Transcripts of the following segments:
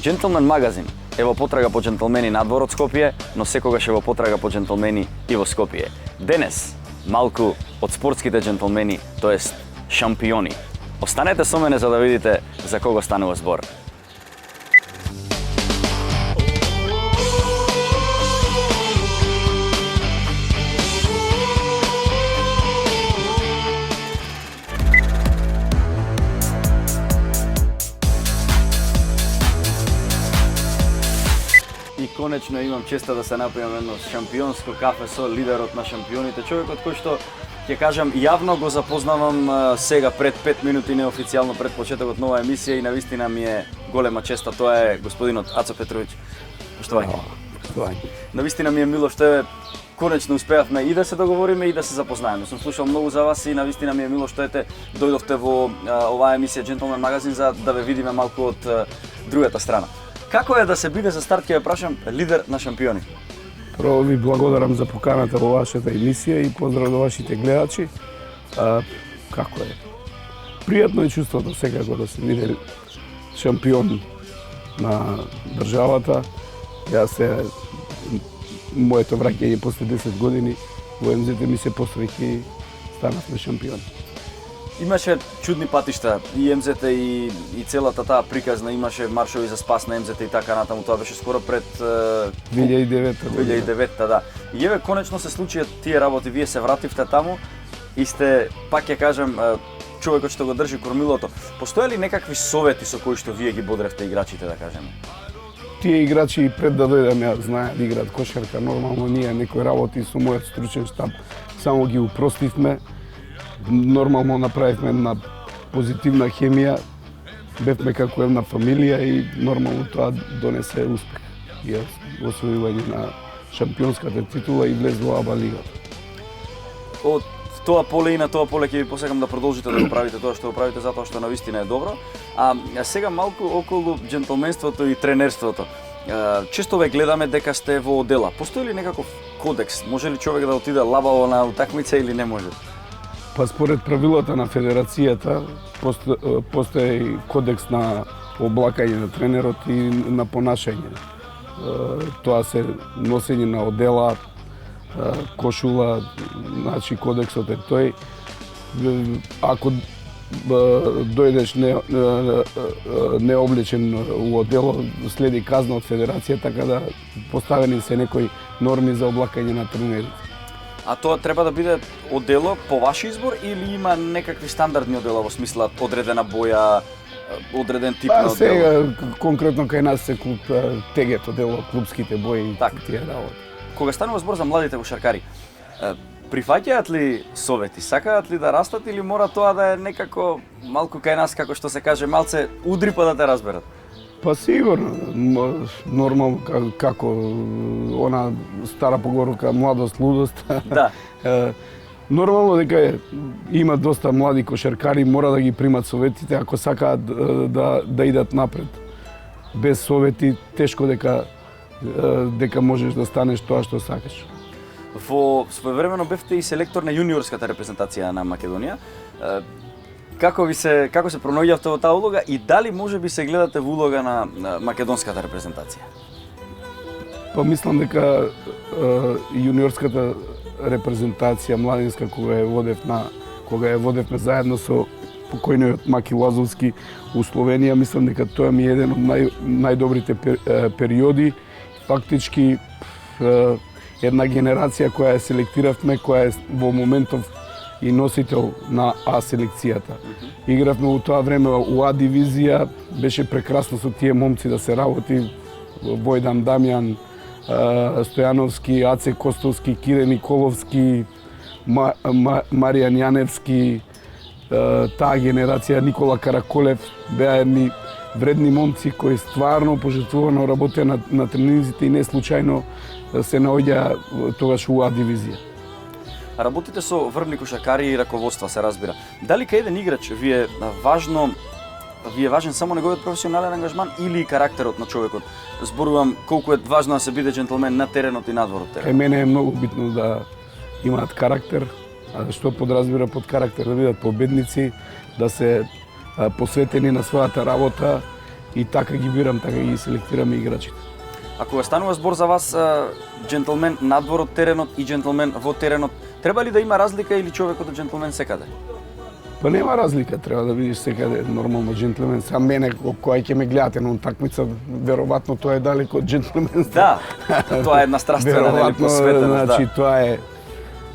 Джентлмен магазин е во потрага по джентлмени надвор од Скопје, но секогаш е во потрага по джентлмени и во Скопје. Денес, малку од спортските джентлмени, тоест шампиони. Останете со мене за да видите за кого станува збор. И конечно имам честа да се напијам едно шампионско кафе со лидерот на шампионите, човекот кој што ќе кажам јавно го запознавам сега пред 5 минути неофицијално пред почетокот на оваа емисија и навистина ми е голема честа, тоа е господинот Ацо Петровиќ. Поштовање. Поштовање. Навистина ми е мило што конечно успеавме и да се договориме и да се запознаеме. Сум слушал многу за вас и навистина ми е мило што дојдовте во оваа емисија Джентлмен магазин за да ве видиме малку од другата страна. Како е да се биде за старт, ќе ве прашам, лидер на шампиони? Прво ви благодарам за поканата во вашата емисија и поздрав до вашите гледачи. Како е? Пријатно е чувството секако да се биде шампион на државата. Јас моето враќање после 10 години во МЗТ ми се посреќи и станавме шампион. Имаше чудни патишта, и МЗТ и целата таа приказна, имаше маршови за спас на МЗТ и така натаму, тоа беше скоро пред 2009, да. И еве конечно се случија тие работи, вие се вративте таму и сте, пак ќе кажам, човекот што го држи кормилото. Постоја ли некакви совети со кои што вие ги бодревте играчите, да кажеме? Тие играчи пред да дојдам ја знаат да играат кошарка, нормално ние некои работи со мојот стручен штаб само ги упростивме. Нормално направивме една позитивна хемија, бевме како една фамилија и нормално тоа донесе успех. И освојување на шампионската титула и влез во АБА лигата. Од тоа поле и на тоа поле ќе ви посакам да продолжите да го правите тоа што го правите затоа што навистина е добро. А сега малку околу джентлменството и тренерството. Често ве гледаме дека сте во оддела. Постои ли некаков кодекс? Може ли човек да отиде лабаво на утакмица или не може? Па според правилата на федерацијата постои кодекс на облакање на тренерот и на понашање. Тоа се носење на одела, кошула, значи кодексот е тој. Ако дојдеш необлечен у одело, следи казна од федерација, така да поставени се некои норми за облакање на тренерите. А тоа треба да биде одело по ваш избор или има некакви стандардни одела во смисла одредена боја, одреден тип на одело? Сега конкретно кај нас се тегет одело, клубските бои и тие работи. Кога станува збор за младите кошаркари, прифаќаат ли совети, сакаат ли да растат или мора тоа да е некако малку кај нас, како што се каже, малце удри па да те разберат? Па сигурно, нормално како она стара поговорка младост, лудост. Да. Нормално дека има доста млади кошаркари, мора да ги примат советите ако сакаат да идат напред. Без совети тешко дека можеш да станеш тоа што сакаш. Во своевремено бевте и селектор на јуниорската репрезентација на Македонија. Како се пронаоѓавте во таа улога и дали може би се гледате во улога на македонската репрезентација? Па мислам дека јуниорската репрезентација младинска кога ја водевме заедно со покојниот Маки Лазовски у Словенија, мислам дека тоа ми е еден од најдобрите периоди. Фактички една генерација која ја селектиравме, која е во моментов и носител на А селекцијата. Игравме во тоа време у А дивизија, беше прекрасно со тие момци да се работи, Војдан Дамјан, Стојановски, Аце Костовски, Кире Николовски, Маријан Јаневски, таа генерација, Никола Караколев, беа едни вредни момци кои стварно пожртвувано работеа на тренинзите и не случајно се наоѓа тогаш у А дивизија. Работите со врвни кошаркари и раководства, се разбира. Дали кај еден играч ви е важен само неговиот професионален ангажман или карактерот на човекот? Зборувам колку е важно да се биде джентлмен на теренот и надвор од теренот. Кај мене е многу битно да имаат карактер, а што подразбира под карактер да бидат победници, да се посветени на својата работа и така ги бирам, така ги селектираме играчите. А кога станува збор за вас, джентлмен надвор од теренот и джентлмен во теренот, треба ли да има разлика или човекот е джентлмен секаде? Па нема разлика, треба да видиш секаде нормално джентлмен. Са мене, кој ќе ме гледате на утакмица, веројатно тоа е далеко од джентлменство. Да, тоа е една страствена, нели, посветеност, значи, да.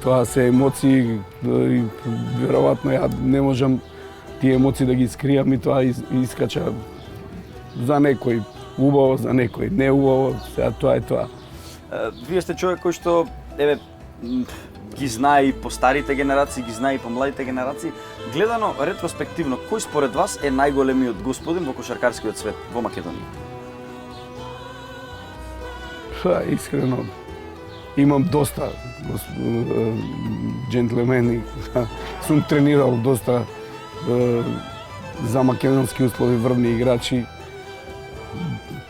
Тоа се емоции и веројатно ја не можам тие емоции да ги скријам и тоа искача за некој убаво, за некој не убаво, сега тоа е тоа. Вие сте човек кој што ги знае и по старите генерации, ги знае и по младите генерации. Гледано ретроспективно, кој според вас е најголемиот господин во кошаркарскиот свет во Македонија? Искрено, имам доста джентлемени. Сум тренирал доста за македонски услови врвни играчи.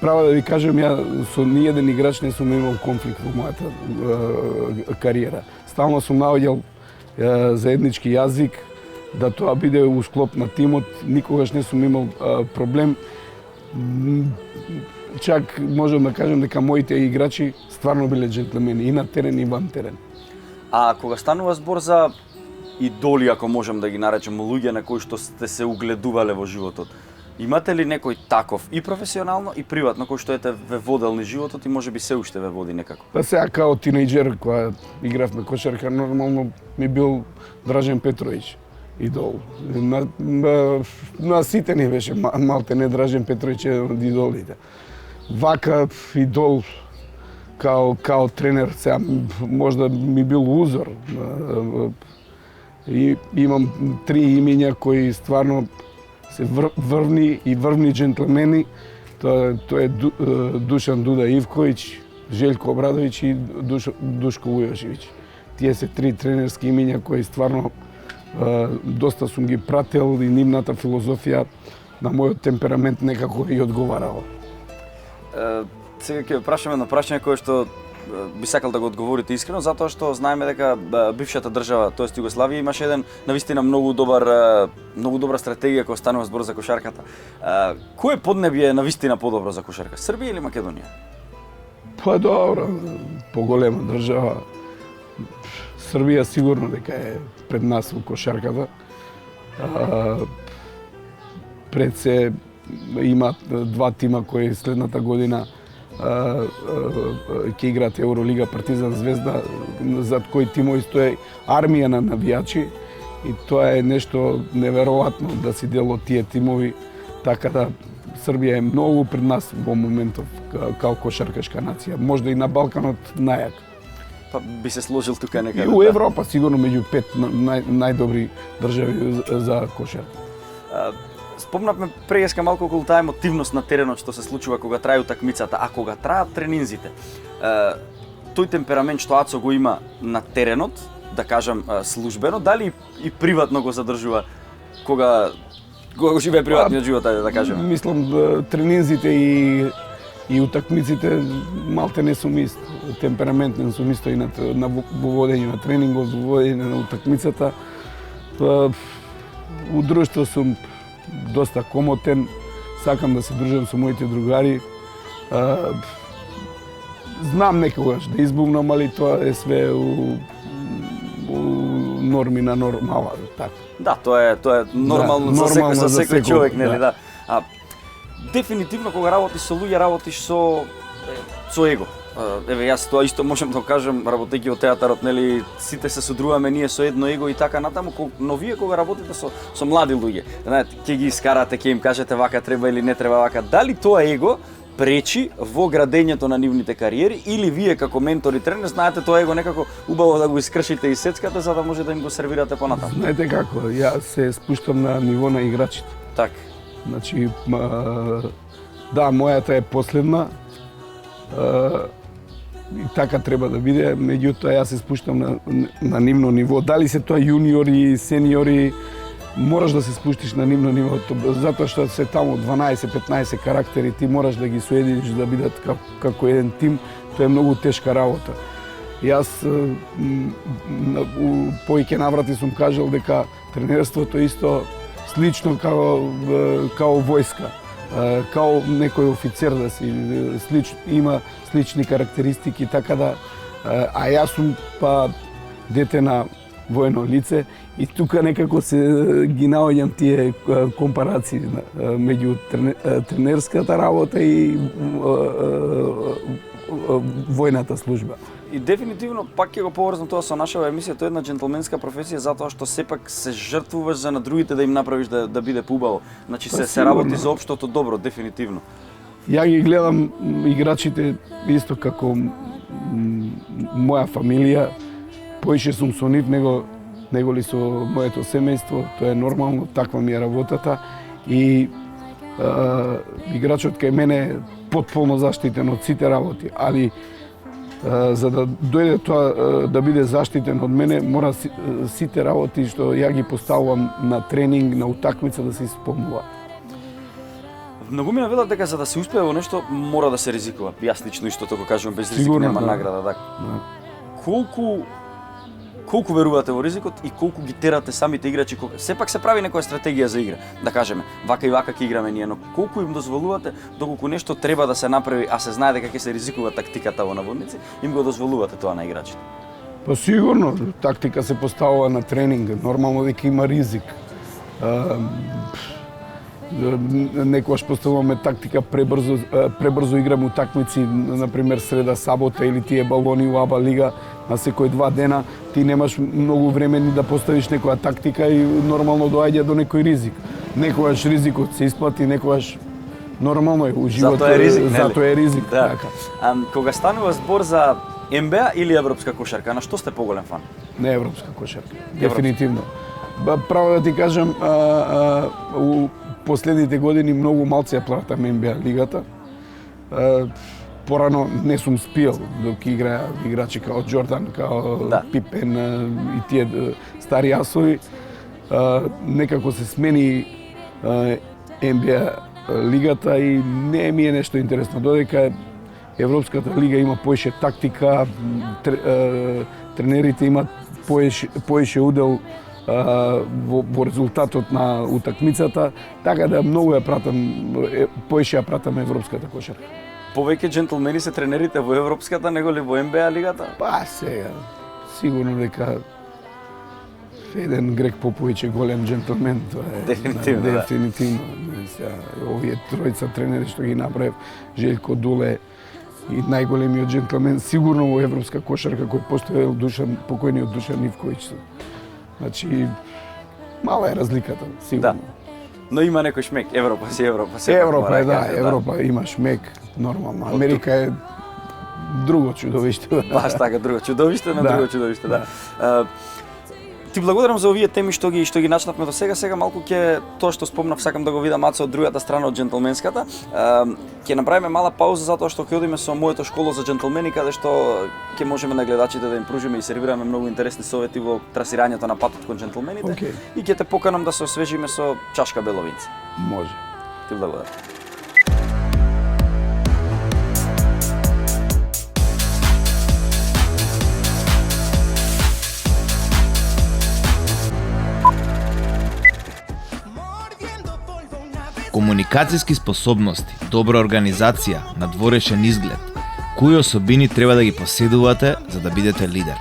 Право да ви кажем, ја со ниеден играч не сум имал конфликт во мојата кариера. Стално сум наоѓал заеднички јазик, да тоа биде у склоп на тимот, никогаш не сум имал проблем. Чак можам да кажем дека моите играчи стварно биле джентлемени и на терен и ван терен. А кога станува збор за идоли, ако можам да ги наречем, луѓе на кои што сте се угледувале во животот, имате ли некој таков и професионално и приватно кој што ве водел низ животот и можеби се уште ве води некако? Па сега као тинејџер кога игравме кошарка, нормално ми бил Дражен Петровиќ идол. На сите ни беше малте не Дражен Петровиќ е од идолите. Вака идол као тренер, сега можда ми бил узор. И имам 3 имиња кои стварно се врвни и врвни джентлмени. Тоа е Душан Дуда Ивковиќ, Желко Обрадовиќ и Душко Вујошевиќ. Тие се 3 тренерски имиња кои стварно доста сум ги прател и нивната филозофија на мојот темперамент некако и одговарала. Сега ќе прашаме на прашање кое што би сакал да го одговорите искрено, затоа што знаеме дека бившата држава, тоест Југославија, имаше еден навистина многу добра стратегија кога станува збор за кошарката. Кое поднебје е навистина подобро за кошарка? Србија или Македонија? Па добро, поголема држава. Србија сигурно дека е пред нас во кошарката. Пред се има 2 тима кои следната година ќе играат Евролига, Партизан, Звезда, зад кои тимови стои армија на навијачи и тоа е нешто неверојатно да си дел од тие тимови, така да Србија е многу пред нас во моментов као кошаркашка нација, можда и на Балканот најак. Па би се сложил тука некаде. И у Европа сигурно меѓу 5 најдобри држави за кошарка. Спомнавме преска малку околу таа емотивност на теренот што се случува кога трае утакмицата, а кога траат тренинзите. Тој темперамент што Ацо го има на теренот, да кажам службено, дали и приватно го задржува кога го живее приватниот живот, да кажем? Мислам тренинзите и утакмиците малте не сум ист. Темперамент не сум исто и на водење на тренингот, во водење на утакмицата. У друштво сум доста комотен, сакам да се дружам со моите другари. Знам некогаш да избувнам, али тоа е све у норми на нормала, така. Да, тоа е нормално за секој човек, нели, да. Дефинитивно кога работиш со луѓе, работиш со его. Еве јас тоа исто можам да кажам, работејќи во театарот, нели, сите се содруваме ние со едно его и така натаму, но вие кога работите со млади луѓе, знаете, ќе ги искарате, ќе им кажете вака треба или не треба вака, дали тоа его пречи во градењето на нивните кариери или вие како ментор и тренер знаете тоа его некако убаво да го искршите и сецкате за да може да им го сервирате понатаму? Знаете како, ја се спуштам на ниво на играчите. Така. Значи, да, мојата е последна, и така треба да биде, меѓутоа јас се спуштам на нивно ниво. Дали се тоа јуниори, сениори, мораш да се спуштиш на нивно ниво, затоа што се таму 12-15 карактери, ти мораш да ги соединиш да бидат како еден тим, тоа е многу тешка работа. Јас у повеќе наврати сум кажал дека тренерството исто слично као војска. као некој офицер да си има слични карактеристики, така да а јас сум дете на воено лице и тука некако се ги наоѓам тие компарации меѓу тренерската работа и војната служба. И дефинитивно пак ќе го поврзам тоа со нашава емисија, тоа е една джентлменска професија затоа што сепак се жртвуваш за на другите да им направиш да биде поубаво. Значи се работи за општото добро, дефинитивно. Ја ги гледам играчите исто како моја фамилија, поише сум со нив него ли со моето семејство, тоа е нормално, таква ми е работата и играчот кај мене е потполно заштитен од сите работи, али за да дојде тоа да биде заштитен од мене, мора сите работи што ја ги поставувам на тренинг, на утакмица да се исполнуваат. Многумина велат дека за да се успее во нешто мора да се ризикува. Јас лично исто тоа кажувам, без ризик нема награда, така. Колку верувате во ризикот и колку ги терате самите играчи, сепак се прави некоја стратегија за игра, да кажеме, вака и вака ќе играме ние, но колку им дозволувате доколку нешто треба да се направи, а се знае дека ќе се ризикува тактиката во наводници, им го дозволувате тоа на играчите? Па сигурно, тактика се поставува на тренинг, нормално дека има ризик. Некогаш поставуваме тактика, пребрзо играме утакмици, например среда сабота или тие балони у АБА лига, на секој 2 дена ти немаш многу време ни да поставиш некоја тактика и нормално доаѓа до некој ризик. Некогаш ризикот се исплати, некогаш нормално е у живот. Затоа е ризик. Да. Така. Кога станува збор за НБА или европска кошарка, на што сте поголем фан? Не европска кошарка, дефинитивно. Право да ти кажам, у последните години многу малце ја платам НБА лигата. Порано не сум спиел док играа играчи као Джордан, као Пипен и тие стари асови. Некако се смени НБА лигата и не ми е нешто интересно. Додека Европската лига има поише тактика, тренерите имаат поише удел во резултатот на утакмицата, така да многу ја пратам, поише ја пратам европската кошарка. Повеќе джентлмени се тренерите во европската него ли во НБА лигата? Па сега, сигурно дека еден Грег Поповиќ е голем джентлмен, тоа е дефинитивно. Дефинитивно. Овие тројца тренери што ги направив, Желко Дуле и најголемиот джентлмен сигурно во европска кошарка кој постоел покојниот Душан Ивковиќ. Значи, мала е разликата, сигурно. Да. Но има некој шмек, Европа си Европа. Европа е, да, Европа има шмек, нормално. Америка е друго чудовиште. Баш така, друго чудовиште на друго чудовиште, да. Ти благодарам за овие теми што ги начнавме до сега. Сега малку ќе тоа што спомнав, сакам да го видам Аца од другата страна од джентлменската. Ќе направиме мала пауза затоа што ќе одиме со моето школа за джентлмени каде што ќе можеме на гледачите да им пружиме и сервираме многу интересни совети во трасирањето на патот кон джентлмените. И ќе те поканам да се освежиме со чашка беловинце. Може. Ти благодарам. Комуникацијски способности, добра организација, надворешен изглед, кои особини треба да ги поседувате за да бидете лидер?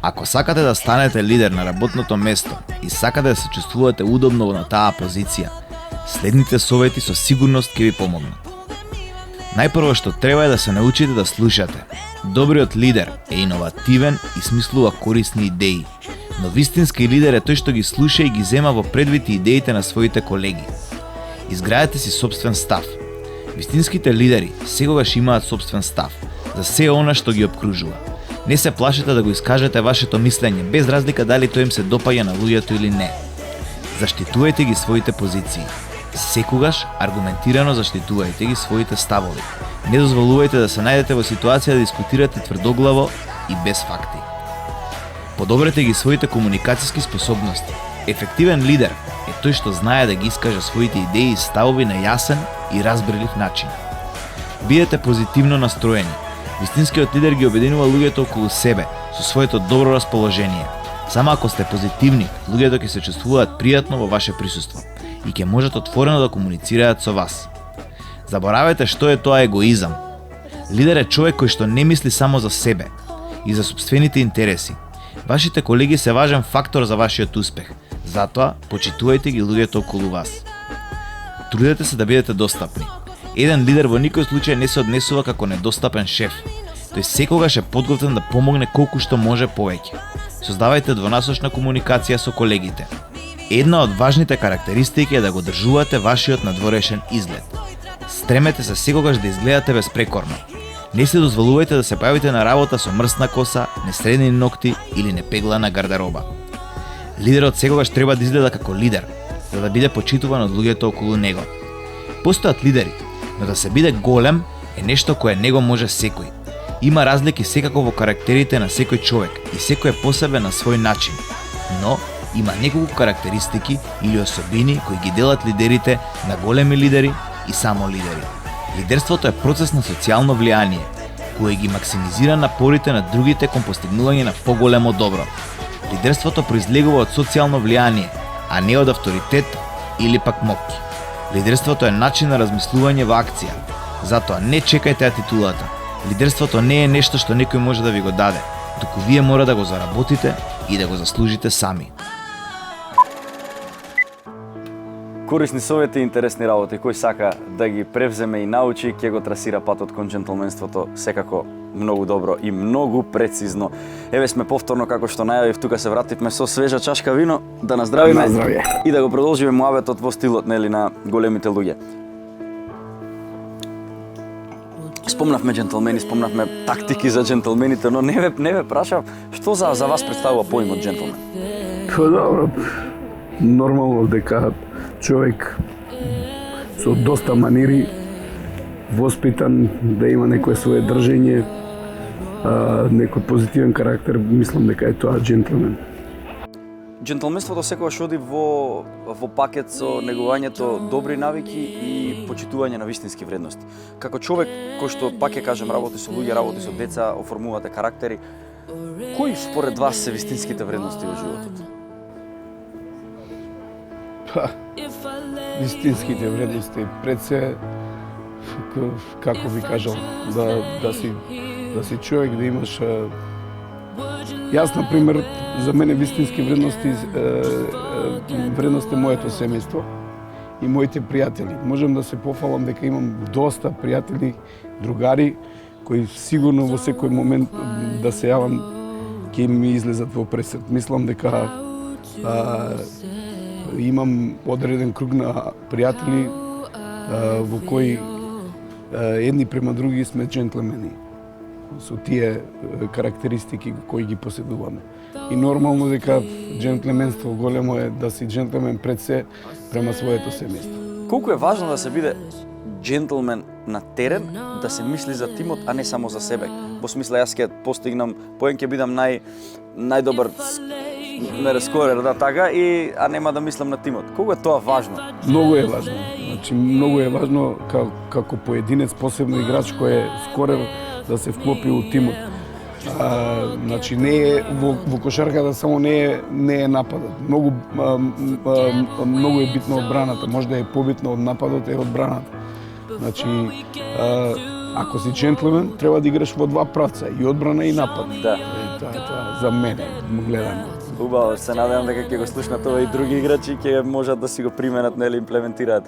Ако сакате да станете лидер на работното место и сакате да се чувствувате удобно на таа позиција, следните совети со сигурност ќе ви помогнат. Најпрво што треба е да се научите да слушате. Добриот лидер е иновативен и смислува корисни идеи, но вистински лидер е тој што ги слуша и ги зема во предвид идеите на своите колеги. Изградете си собствен став. Вистинските лидери секогаш имаат собствен став за се она што ги обкружува. Не се плашете да го искажете вашето мислење, без разлика дали тоа им се допаѓа на луѓето или не. Заштитувајте ги своите позиции. Секогаш аргументирано заштитувајте ги своите ставови. Не дозволувајте да се најдете во ситуација да дискутирате тврдоглаво и без факти. Подобрете ги своите комуникацијски способности. Ефективен лидер е тој што знае да ги искаже своите идеи и ставови на јасен и разбрелив начин. Бидете позитивно настроени. Вистинскиот лидер ги обединува луѓето околу себе со своето добро расположение. Само ако сте позитивни, луѓето ќе се чувствуваат пријатно во ваше присуство и ќе можат отворено да комуницираат со вас. Заборавете што е тоа егоизам. Лидер е човек кој што не мисли само за себе и за сопствените интереси. Вашите колеги се важен фактор за вашиот успех. Затоа, почитувајте ги луѓето околу вас. Трудете се да бидете достапни. Еден лидер во никој случај не се однесува како недостапен шеф. Тој секогаш е подготвен да помогне колку што може повеќе. Создавајте двонасочна комуникација со колегите. Една од важните карактеристики е да го држувате вашиот надворешен изглед. Стремете се секогаш да изгледате безпрекорно. Не се дозволувајте да се појавите на работа со мрсна коса, несредени ногти или непеглана гардероба. Лидерот секогаш треба да изгледа како лидер, за да биде почитуван од луѓето околу него. Постојат лидери, но да се биде голем е нешто кое него може секој. Има разлики секако во карактерите на секој човек и секој е посебен на свој начин. Но има неколку карактеристики или особини кои ги делат лидерите на големи лидери и само лидери. Лидерството е процес на социјално влијание, кој ги максимизира напорите на другите кон постигнување на поголемо добро. Лидерството произлегува од социјално влијание, а не од авторитет или пак моќ. Лидерството е начин на размислување во акција. Затоа не чекајте титулата. Лидерството не е нешто што некој може да ви го даде, туку вие мора да го заработите и да го заслужите сами. Корисни совети и интересни работи. Кој сака да ги превземе и научи, ќе го трасира патот кон джентлменството секако многу добро и многу прецизно. Еве сме повторно, како што најавив, тука се вративме со свежа чашка вино, да наздравиме и да го продолжиме муабетот во стилот, нели, на големите луѓе. Спомнавме джентлмени, спомнавме тактики за джентлмените, но не ве прашав што за вас представува поимот джентлмен? Па добро, нормално дека човек со доста манири, воспитан, да има некое свое држење, некој позитивен карактер, мислам дека е тоа джентлмен. Джентлменството секогаш оди во пакет со негувањето добри навики и почитување на вистински вредности. Како човек кој што, пак ќе кажем, работи со луѓе, работи со деца, оформувате карактери, кои според вас се вистинските вредности во животот? Па, вистинските вредности пред се, како ви кажал, да си човек, да имаш. Јас, например, за мене вистински вредности е моето семејство и моите пријатели. Можам да се пофалам дека имам доста пријатели, другари, кои сигурно во секој момент да се јавам ќе ми излезат во пресет. Мислам дека имам одреден круг на пријатели во кои едни према други сме джентлмени со тие карактеристики кои ги поседуваме. И нормално дека джентлменство големо е да си джентлмен пред се према своето семејство. Колку е важно да се биде джентлмен на терен, да се мисли за тимот, а не само за себе. Во смисла, јас ќе постигнам, поен ќе бидам најдобар скорер, да, така, а нема да мислам на тимот. Колку е тоа важно? Многу е важно. Значи, многу е важно како поединец, посебно играч кој е скорер, да се вклопи у тимот. Значи, не е во кошарката само не е нападот. Многу е битно одбраната. Може да е побитно од нападот е одбраната. Значи, ако си джентлмен, треба да играш во два правца, и одбрана и напад. Да. Тоа за мене, гледам. Убаво, се надевам дека ќе го слушнат ова и други играчи ќе можат да си го применат, нели, имплементираат.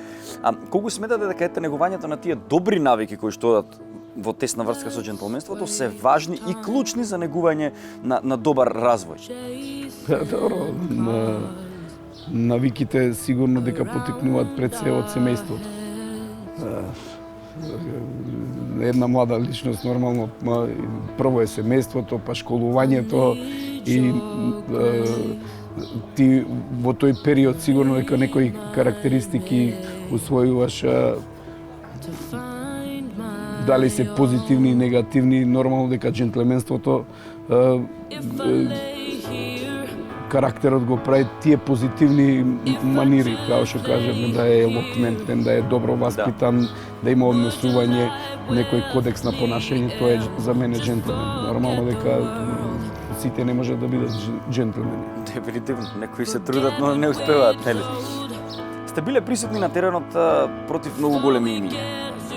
Колку сметате дека ете негувањето на тие добри навики кои што одат во тесна врска со джентлменството се важни и клучни за негување на добар развој? Добро, навиките сигурно дека потекнуваат пред се од семејството. Една млада личност нормално прво е семејството, па школувањето и ти во тој период сигурно дека некои карактеристики усвојуваш, дали се позитивни и негативни, нормално дека джентлменството карактерот го прави тие позитивни манири, како што кажеме, да е елоквентен, да е добро васпитан, да има однесување, некој кодекс на понашање, тоа е за мене джентлмен. Нормално дека сите не можат да бидат джентлмени. Дефинитивно, некои се трудат, но не успеваат, нели? Сте биле присутни на теренот против многу големи имиња.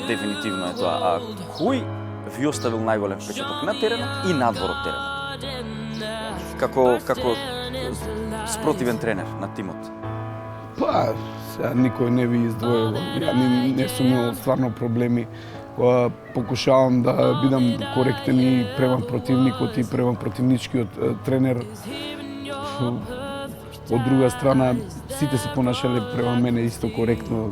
дефинитивно е тоа. А кој ви оставил најголем впечаток на теренот и надвор од теренот? Како спротивен тренер на тимот? Па, сега никој не би издвоил. Ја не сум имал стварно проблеми. Покушавам да бидам коректен и према противникот и према противничкиот тренер. Од друга страна, сите се понашале према мене исто коректно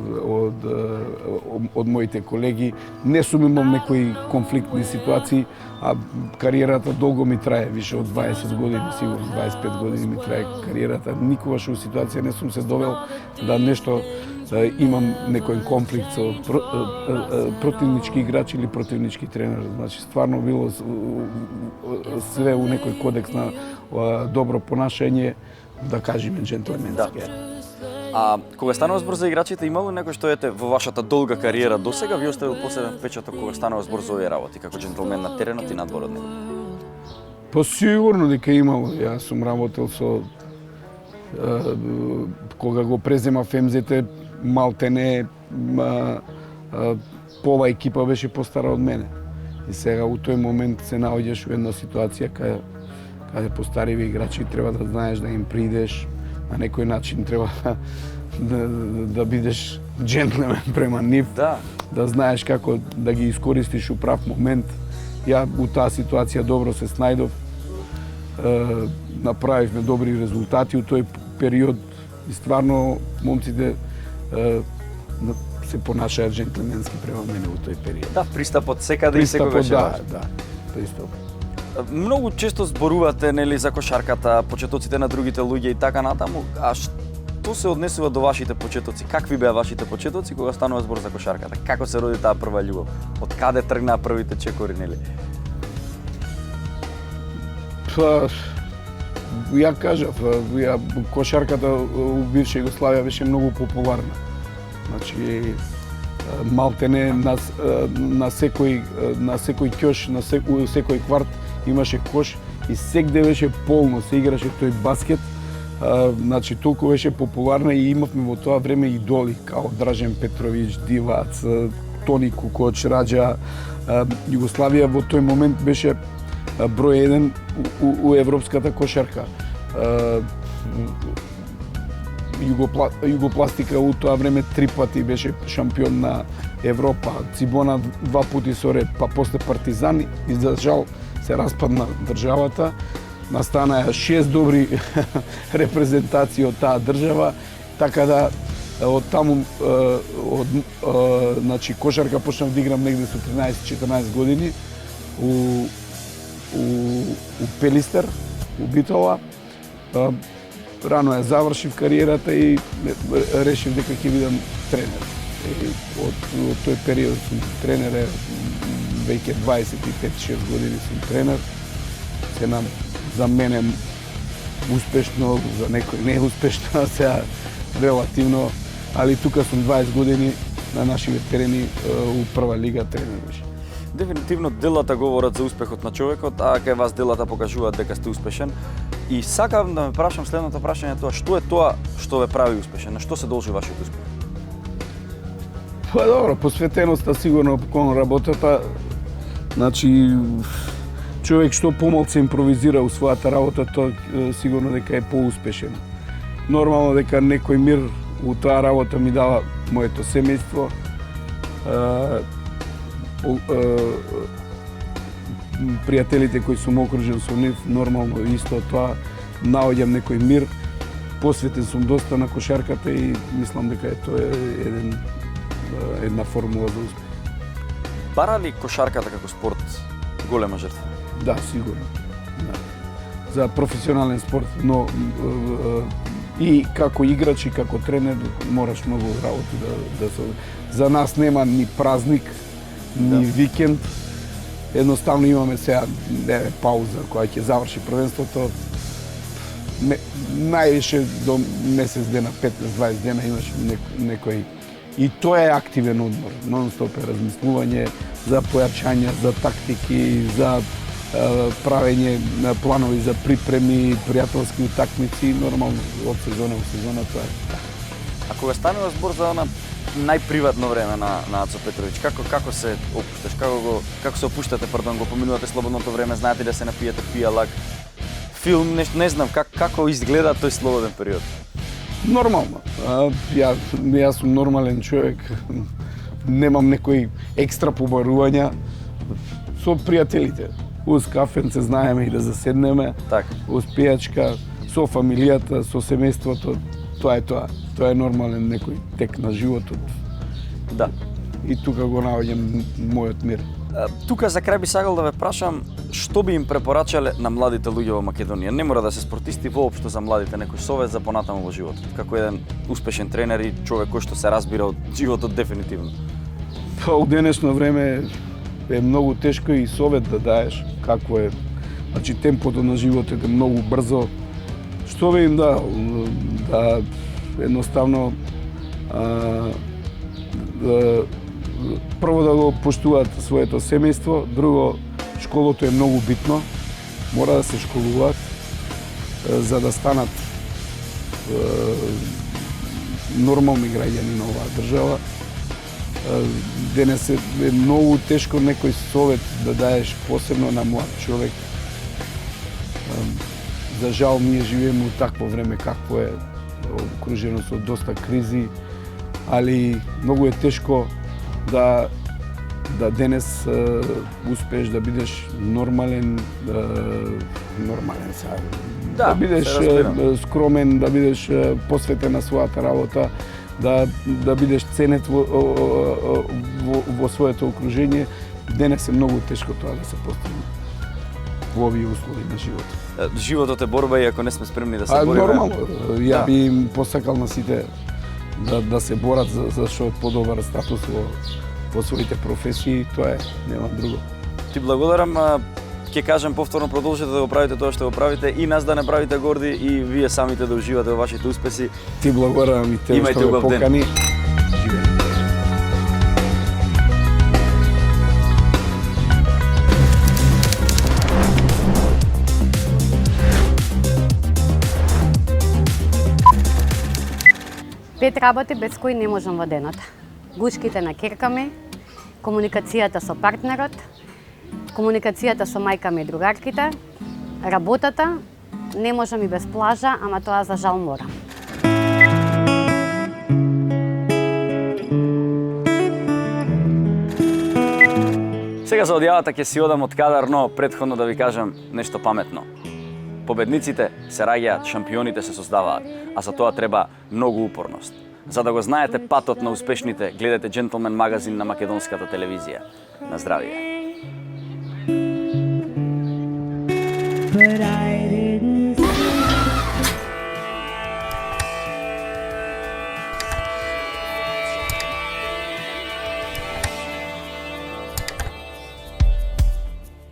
од моите колеги. Не сум имал некои конфликтни ситуации, а кариерата долго ми трае, више од 20 години, сигурно 25 години ми трае кариерата. Никогаш у ситуација не сум се довел да нешто имам некој конфликт со противнички играч или противнички тренер. Значи, стварно било све у некој кодекс на добро понашање, да кажеме джентлменски. Да. А кога станува збор за играчите, имало некој што ете во вашата долга кариера досега ви оставил посебен впечаток кога станува збор за овие работи, како джентлмен на теренот и надвор од него? Па сигурно дека имало. Јас сум работел со кога го презема ФМЗ-те, малтене пола екипа беше постара од мене. И сега у тој момент се наоѓаш во една ситуација каде постариви играчи треба да знаеш да им придеш, на некој начин треба да бидеш джентлмен према нив, да знаеш како да ги искористиш у прав момент. Ја у таа ситуација добро се снајдов, направивме добри резултати у тој период и стварно момците се понашаат джентлменски према мене у тој период. Да, пристапот секаде и секогаш е важен. Да, пристап. Многу често зборувате нели за кошарката, почетоците на другите луѓе и така натаму, а што се однесува до вашите почетоци? Какви беа вашите почетоци кога станува збор за кошарката? Како се роди таа прва љубов? Од каде тргнаа првите чекори, нели? Па, ја кажав, кошарката у бивша Југославија беше многу популарна. Значи, малтене на секој ќош, на секој кварт имаше кош и секде беше полно, се играше тој баскет. Значи, толку беше популарна и имавме во тоа време идоли, као Дражен Петровиќ, Дивац, Тони Кукоч, Раџа. Југославија во тој момент беше број 1 у европската кошарка. Југопластика у тоа време 3 пати беше шампион на Европа, Цибона 2 пати со ред, па после Партизан и за жал се распадна државата. Настанаа 6 добри репрезентации од таа држава, така да од таму значи кошарка почнав да играм негде со 13-14 години у Пелистер, у Битола. Рано ја завршив кариерата и решив дека ќе бидам тренер. Од тој период сум тренер, веќе 25-6 години сум тренер. За мене успешно, за некој неуспешно, сега релативно, али тука сум 20 години на нашите терени у прва лига тренер беше. Дефинитивно делата говорат за успехот на човекот, а кај вас делата покажуваат дека сте успешен. И сакам да ме прашам следното прашање тоа, што е тоа што ве прави успешен? На што се должи вашиот успех? Па добро, посветеноста сигурно кон работата. Значи, човек што помалку импровизира у својата работа, тоа сигурно дека е поуспешен. Нормално дека некој мир у таа работа ми дава моето семејство. Пријателите кои сум окружен со нив, нормално исто тоа, наоѓам некој мир, посветен сум доста на кошарката и мислам дека тоа е една формула за успех. Бара ли кошарката како спорт голема жртва? Да, сигурно. Да. За професионален спорт, но и како играч и како тренер мораш многу работи да се... За нас нема ни празник, ни викенд. Едноставно имаме сега пауза која ќе заврши првенството. Највише до месец дена, 15-20 дена имаш некој. И тоа е активен одмор, нон-стоп е размислување за појачање, за тактики, за правење на планови за припреми, пријателски утакмици, нормално од сезона во сезона тоа е така. А кога станува збор за она најприватно време на Ацо Петровиќ? Како се опушташ? Како се опуштате, го поминувате слободното време, знаете да се напиете пијалак? Филм, нешто, не знам, како изгледа тој слободен период? Нормално. Јас сум нормален човек. Немам некои екстра побарувања со пријателите. Уз кафенце знаеме и да заседнеме. Така. Уз пијачка, со фамилијата, со семејството. Тоа е тоа. Тоа е нормален некој тек на животот. Да. И тука го наоѓам мојот мир. Тука за крај би сакал да ве прашам што би им препорачале на младите луѓе во Македонија. Не мора да се спортисти, воопшто за младите, некој совет за понатаму во животот. Како еден успешен тренер и човек кој што се разбира од животот дефинитивно. Па у денешно време е многу тешко и совет да даеш какво е. Значи темпото на животот е многу брзо. Што би им дал? Да едноставно прво да го поштуваат своето семејство, друго школото е многу битно. Мора да се школуваат за да станат нормални граѓани на оваа држава. Денес е многу тешко некој совет да даеш, посебно на млад човек. За жал ние живееме у такво време какво е, окружено со доста кризи, али многу е тешко да денес успееш да бидеш нормален сега. Да бидеш скромен, да бидеш посветен на својата работа, да бидеш ценет во своето окружение. Денес е многу тешко тоа да се постигне во овие услови на животот. Животот е борба и ако не сме спремни да се бориме... Нормално. Ја би им посакал на сите да се борат за што подобар статус во своите професии, тоа е, нема друго. Ти благодарам, ќе кажам повторно, продолжете да го правите тоа што го правите и нас да не правите горди и вие самите да уживате во вашите успеси. Ти благодарам и те што ме покани. Пет работи без кои не можам во денот. Гушките на ќерка комуникацијата со партнерот, комуникацијата со мајка ми и другарките, работата, не можам и без плажа, ама тоа за жал морам. Сега за одјавата ќе си одам од кадар, но претходно да ви кажам нешто паметно. Победниците се раѓаат, шампионите се создаваат, а за тоа треба многу упорност. За да го знаете патот на успешните, гледате Джентлмен магазин на македонската телевизија. На здравие!